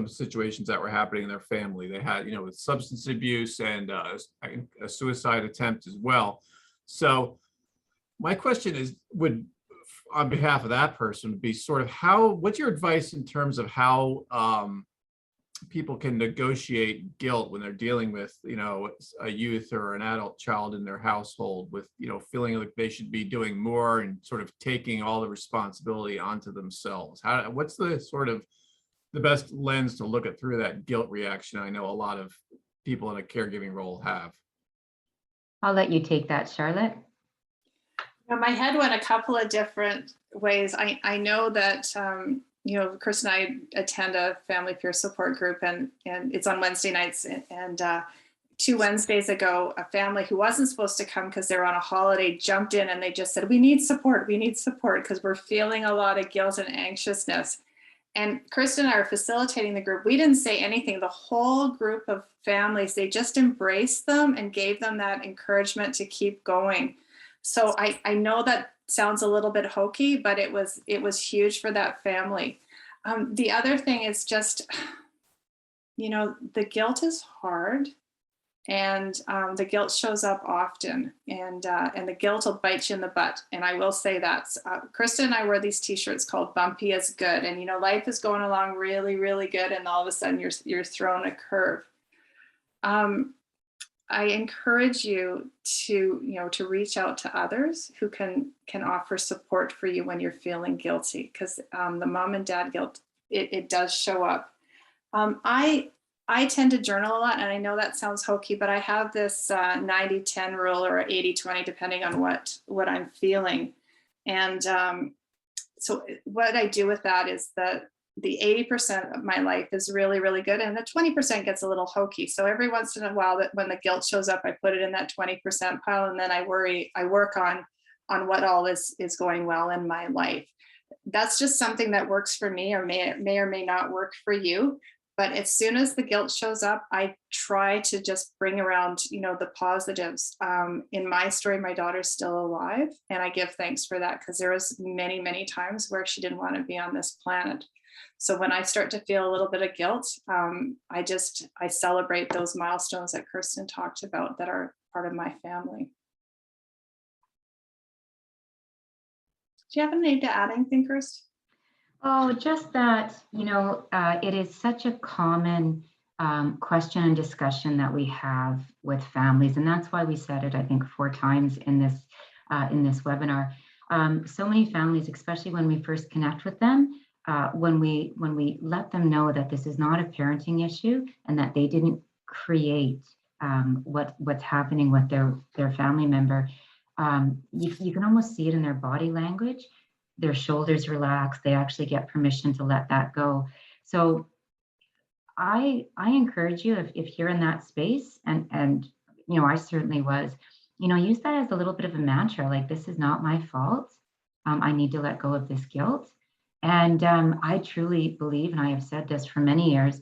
situations that were happening in their family. They had, with substance abuse and a suicide attempt as well. So my question is, on behalf of that person, would be sort of what's your advice in terms of how people can negotiate guilt when they're dealing with, a youth or an adult child in their household with, feeling like they should be doing more and sort of taking all the responsibility onto themselves? What's the best lens to look at through that guilt reaction? I know a lot of people in a caregiving role have. I'll let you take that, Charlotte. My head went a couple of different ways. I know that, Kirsten and I attend a family peer support group, and it's on Wednesday nights. And 2 Wednesdays ago, a family who wasn't supposed to come because they're on a holiday jumped in and they just said, we need support because we're feeling a lot of guilt and anxiousness. And Kirsten and I are facilitating the group. We didn't say anything. The whole group of families, they just embraced them and gave them that encouragement to keep going. So I know that sounds a little bit hokey, but it was huge for that family. The other thing is just, the guilt is hard, and the guilt shows up often, and the guilt will bite you in the butt. And I will say that Kirsten and I wear these T-shirts called "Bumpy is Good," and life is going along really, really good, and all of a sudden you're thrown a curve. I encourage you to reach out to others who can offer support for you when you're feeling guilty, because the mom and dad guilt, it does show up. I tend to journal a lot, and I know that sounds hokey, but I have this 90-10 rule, or 80-20, depending on what I'm feeling. And so what I do with that is that the 80% of my life is really, really good, and the 20% gets a little hokey. So every once in a while, that when the guilt shows up, I put it in that 20% pile, and then I work on what all is going well in my life. That's just something that works for me, or may or may not work for you. But as soon as the guilt shows up, I try to just bring around, the positives. In my story, my daughter's still alive, and I give thanks for that, because there was many, many times where she didn't want to be on this planet. So when I start to feel a little bit of guilt, I celebrate those milestones that Kirsten talked about that are part of my family. Do you have any to add anything, Kirsten? Oh, just that, it is such a common question and discussion that we have with families. And that's why we said it, I think, 4 times in this webinar. So many families, especially when we first connect with them, when we let them know that this is not a parenting issue and that they didn't create what's happening with their family member, you can almost see it in their body language. Their shoulders relax. They actually get permission to let that go. So I encourage you, if you're in that space, and I certainly was, use that as a little bit of a mantra, like, this is not my fault. I need to let go of this guilt. And I truly believe, and I have said this for many years,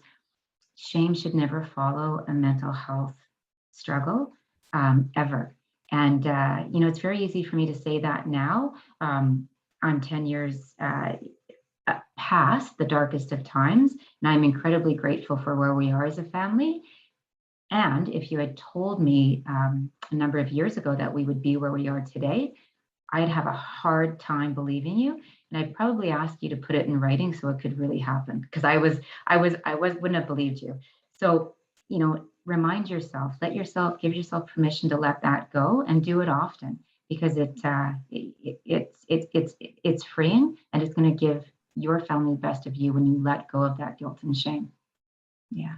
shame should never follow a mental health struggle, ever. And, it's very easy for me to say that now. I'm 10 years past the darkest of times, and I'm incredibly grateful for where we are as a family. And if you had told me a number of years ago that we would be where we are today, I'd have a hard time believing you. And I'd probably ask you to put it in writing so it could really happen, because I wouldn't have believed you. So, remind yourself, give yourself permission to let that go, and do it often, because it's freeing, and it's going to give your family the best of you when you let go of that guilt and shame. Yeah.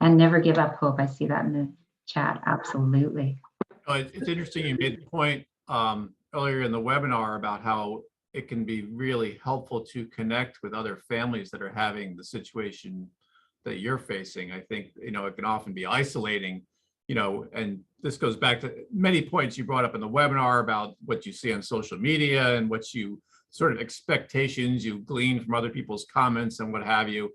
And never give up hope. I see that in the chat. Absolutely. It's interesting you made the point earlier in the webinar about how it can be really helpful to connect with other families that are having the situation that you're facing. I think, it can often be isolating, and this goes back to many points you brought up in the webinar about what you see on social media and what you sort of expectations you glean from other people's comments and what have you.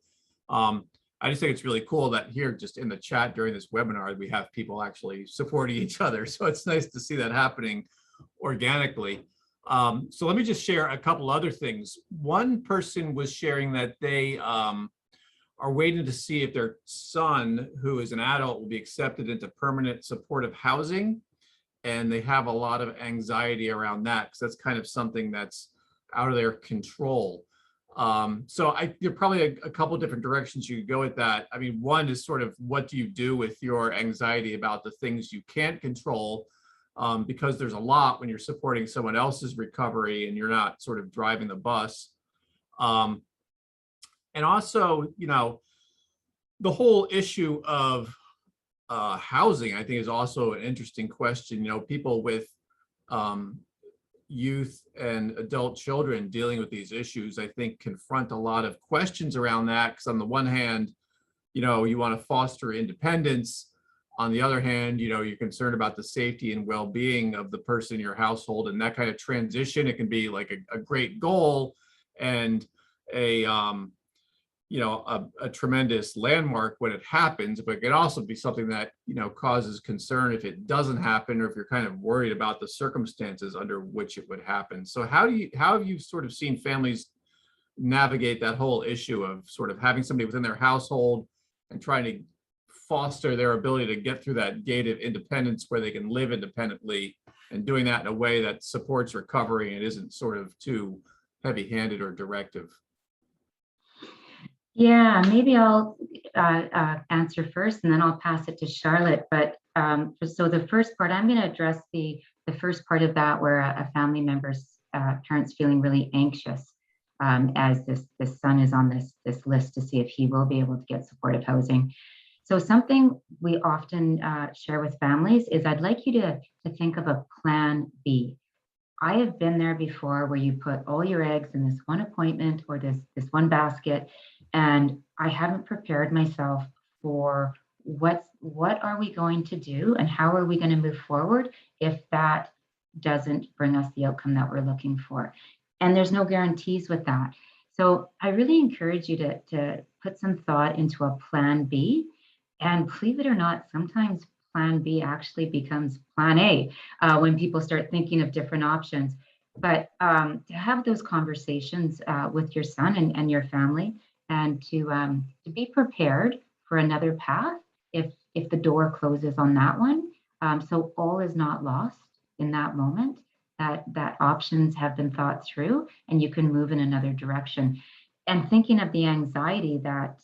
I just think it's really cool that here, just in the chat during this webinar, we have people actually supporting each other. So it's nice to see that happening organically. So let me just share a couple other things. One person was sharing that they are waiting to see if their son, who is an adult, will be accepted into permanent supportive housing. And they have a lot of anxiety around that because that's kind of something that's out of their control. So there are probably a couple of different directions you could go with that. I mean, one is sort of, what do you do with your anxiety about the things you can't control? Because there's a lot when you're supporting someone else's recovery and you're not sort of driving the bus. And also, you know, the whole issue of housing, I think, is also an interesting question. You know, people with youth and adult children dealing with these issues, I think, confront a lot of questions around that. Because on the one hand, you know, you want to foster independence. On the other hand, you know, you're concerned about the safety and well-being of the person in your household, and that kind of transition. It can be like a great goal and you know, a tremendous landmark when it happens, but it can also be something that, you know, causes concern if it doesn't happen, or if you're kind of worried about the circumstances under which it would happen. So how have you sort of seen families navigate that whole issue of sort of having somebody within their household and trying to foster their ability to get through that gate of independence where they can live independently, and doing that in a way that supports recovery and isn't sort of too heavy-handed or directive? Yeah, maybe I'll answer first and then I'll pass it to Charlotte. But so the first part, I'm going to address the first part of that, where a family member's parent's feeling really anxious as this son is on this list to see if he will be able to get supportive housing. So something we often share with families is, I'd like you to think of a plan B. I have been there before, where you put all your eggs in this one appointment or this one basket, and I haven't prepared myself for what are we going to do and how are we going to move forward if that doesn't bring us the outcome that we're looking for. And there's no guarantees with that. So I really encourage you to put some thought into a plan B. And believe it or not, sometimes plan B actually becomes plan A when people start thinking of different options. But to have those conversations with your son and your family, and to be prepared for another path if the door closes on that one. So all is not lost in that moment, that options have been thought through and you can move in another direction. And thinking of the anxiety that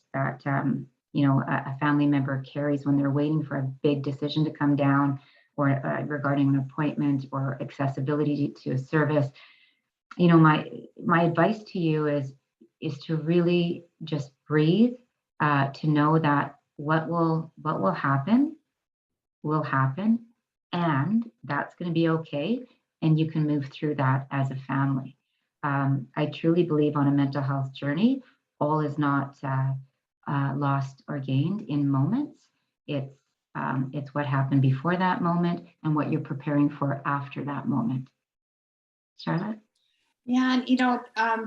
you know, a family member carries when they're waiting for a big decision to come down, or regarding an appointment or accessibility to a service. You know, my advice to you is to really just breathe, to know that what will happen will happen, and that's going to be okay, and you can move through that as a family. I truly believe on a mental health journey, all is not lost or gained in moments. It's what happened before that moment and what you're preparing for after that moment. Charlotte? Yeah, and you know,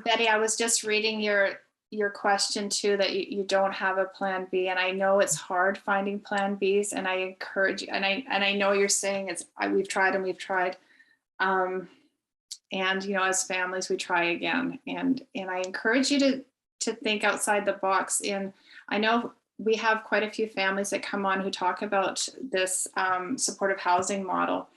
Betty, I was just reading your question too, that you don't have a plan B, and I know it's hard finding plan Bs, and I encourage you, and I know you're saying we've tried and we've tried, and you know, as families we try again, and I encourage you to think outside the box. And I know we have quite a few families that come on who talk about this supportive housing model.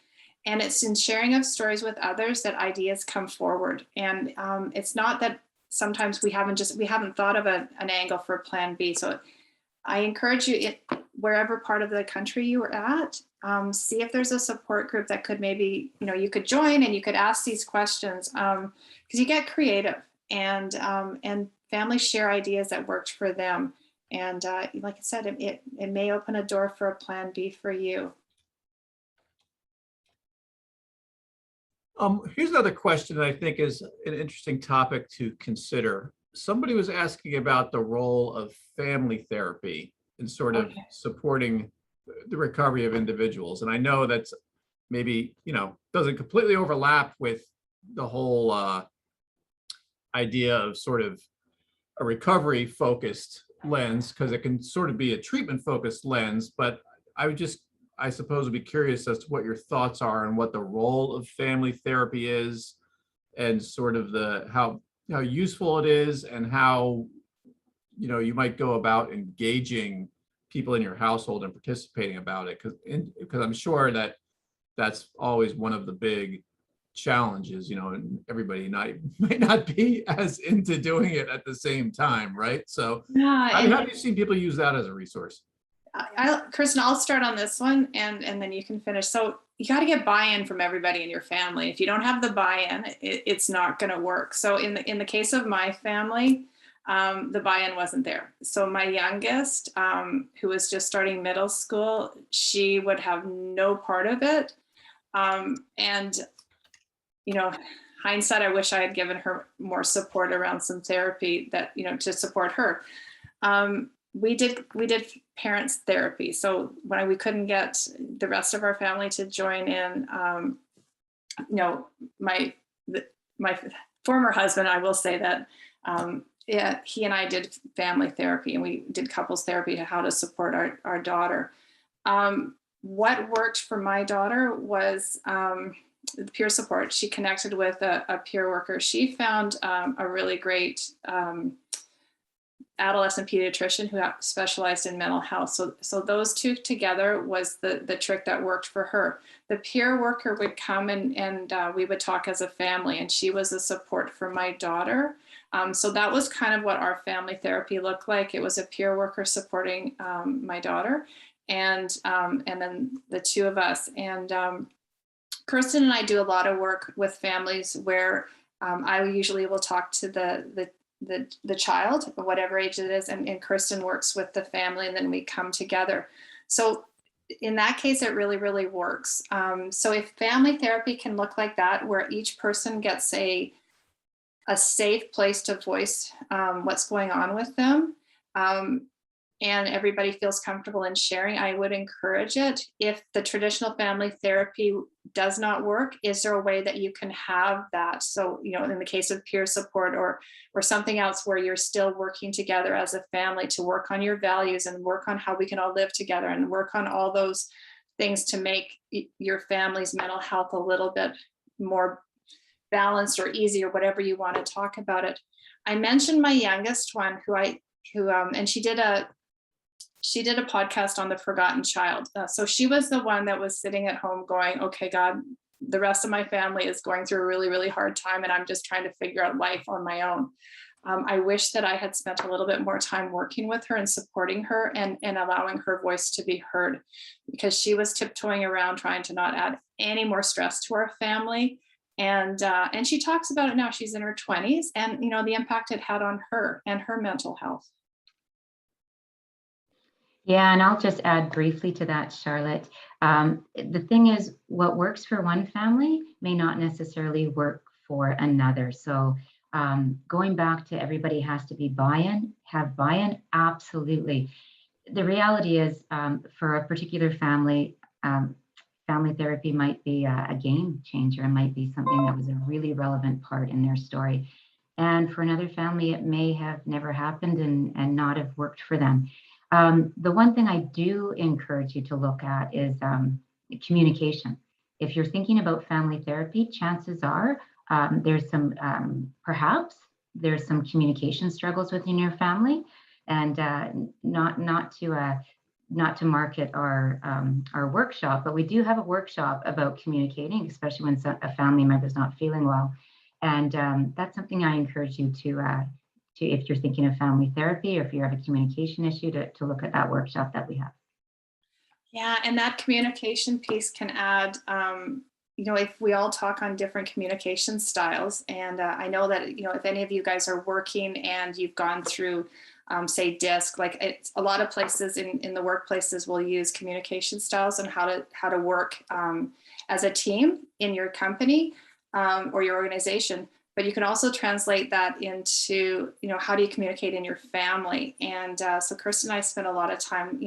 And it's in sharing of stories with others that ideas come forward. And it's not that sometimes we haven't thought of an angle for plan B. So I encourage you, wherever part of the country you are at, see if there's a support group that could maybe, you know, you could join and you could ask these questions, because you get creative, and families share ideas that worked for them. And like I said, it may open a door for a plan B for you. Here's another question that I think is an interesting topic to consider. Somebody was asking about the role of family therapy in sort of supporting the recovery of individuals. And I know that's maybe, you know, doesn't completely overlap with the whole idea of sort of a recovery focused lens, because it can sort of be a treatment focused lens, but I suppose would be curious as to what your thoughts are and what the role of family therapy is, and sort of how useful it is, and how you might go about engaging people in your household and participating about it, because I'm sure that that's always one of the big challenges, and everybody might not be as into doing it at the same time, right? So Yeah, how and have you seen people use that as a resource? Kirsten, I'll start on this one, and then you can finish. So you got to get buy-in from everybody in your family. If you don't have the buy-in, it's not going to work. So in the case of my family, the buy-in wasn't there. So my youngest, who was just starting middle school, she would have no part of it. And hindsight, I wish I had given her more support around some therapy that to support her. We did parents therapy. So when we couldn't get the rest of our family to join in, my former husband, I will say that, he and I did family therapy, and we did couples therapy to how to support our daughter. What worked for my daughter was peer support. She connected with a peer worker. She found a really great adolescent pediatrician who specialized in mental health. So those two together was the trick that worked for her. The peer worker would come and we would talk as a family, and she was a support for my daughter. So that was kind of what our family therapy looked like. It was a peer worker supporting my daughter, and then the two of us. And Kirsten and I do a lot of work with families where I usually will talk to the child, whatever age it is, and Kirsten works with the family, and then we come together. So in that case, it really, really works. So if family therapy can look like that, where each person gets a safe place to voice what's going on with them, and everybody feels comfortable in sharing, I would encourage it. If the traditional family therapy does not work, is there a way that you can have that? So, in the case of peer support or something else where you're still working together as a family to work on your values and work on how we can all live together and work on all those things to make your family's mental health a little bit more balanced or easy, or whatever you want to talk about it. I mentioned my youngest one and she did a podcast on the forgotten child. So she was the one that was sitting at home going, okay, God, the rest of my family is going through a really, really hard time, and I'm just trying to figure out life on my own. I wish that I had spent a little bit more time working with her and supporting her and allowing her voice to be heard, because she was tiptoeing around trying to not add any more stress to our family. And she talks about it now. She's in her 20s, and the impact it had on her and her mental health. Yeah, and I'll just add briefly to that, Charlotte. The thing is, what works for one family may not necessarily work for another. So going back to everybody has to be have buy-in, absolutely. The reality is for a particular family, family therapy might be a game changer. It might be something that was a really relevant part in their story. And for another family, it may have never happened and not have worked for them. The one thing I do encourage you to look at is communication. If you're thinking about family therapy, chances are perhaps there's some communication struggles within your family, and not to market our workshop, but we do have a workshop about communicating, especially when a family member is not feeling well, and that's something I encourage you to if you're thinking of family therapy, or if you have a communication issue, to look at that workshop that we have. Yeah, and that communication piece can add, if we all talk on different communication styles, and I know that, if any of you guys are working and you've gone through, say, DISC, like it's a lot of places in the workplaces will use communication styles and how to work as a team in your company or your organization. But you can also translate that into, how do you communicate in your family? And so Kirsten and I spent a lot of time,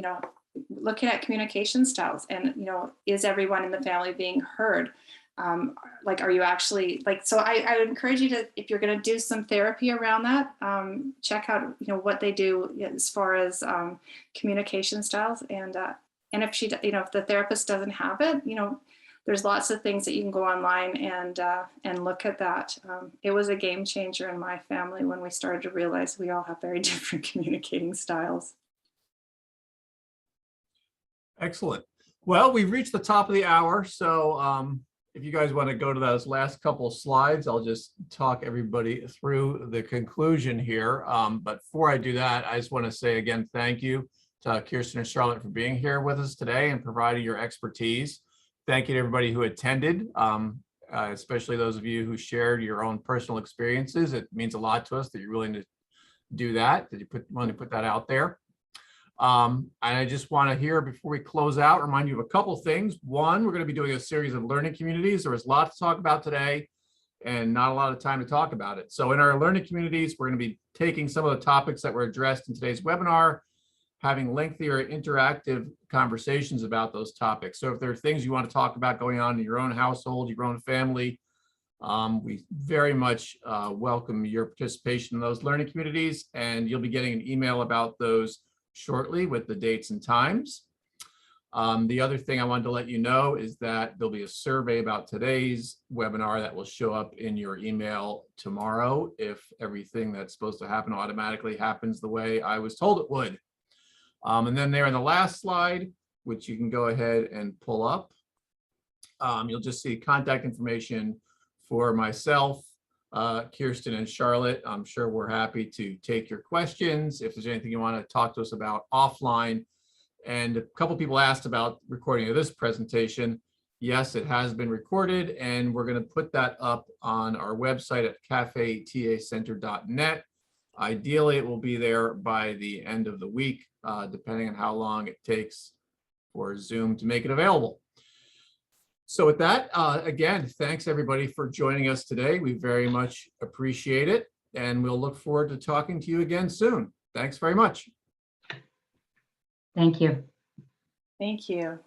looking at communication styles and, is everyone in the family being heard? Like, are you actually like, so I would encourage you to, if you're going to do some therapy around that, check out, what they do as far as communication styles. And if she, if the therapist doesn't have it, there's lots of things that you can go online and look at that. It was a game changer in my family when we started to realize we all have very different communicating styles. Excellent. Well, we've reached the top of the hour. So if you guys want to go to those last couple of slides, I'll just talk everybody through the conclusion here. But before I do that, I just want to say again, thank you to Kirsten and Charlotte for being here with us today and providing your expertise. Thank you to everybody who attended, especially those of you who shared your own personal experiences. It means a lot to us that you're willing to do that, that you want to put that out there. And I just want to hear, before we close out, remind you of a couple things. One, we're going to be doing a series of learning communities. There was a lot to talk about today and not a lot of time to talk about it. So in our learning communities, we're going to be taking some of the topics that were addressed in today's webinar, having lengthier interactive conversations about those topics. So if there are things you want to talk about going on in your own household, your own family, we very much welcome your participation in those learning communities, and you'll be getting an email about those shortly with the dates and times. The other thing I wanted to let you know is that there'll be a survey about today's webinar that will show up in your email tomorrow if everything that's supposed to happen automatically happens the way I was told it would. And then there in the last slide, which you can go ahead and pull up, you'll just see contact information for myself, Kirsten and Charlotte. I'm sure we're happy to take your questions if there's anything you want to talk to us about offline. And a couple people asked about recording of this presentation. Yes, it has been recorded, and we're going to put that up on our website at cafetacenter.net. Ideally, it will be there by the end of the week, depending on how long it takes for Zoom to make it available. So with that, again, thanks everybody for joining us today. We very much appreciate it, and we'll look forward to talking to you again soon. Thanks very much. Thank you. Thank you.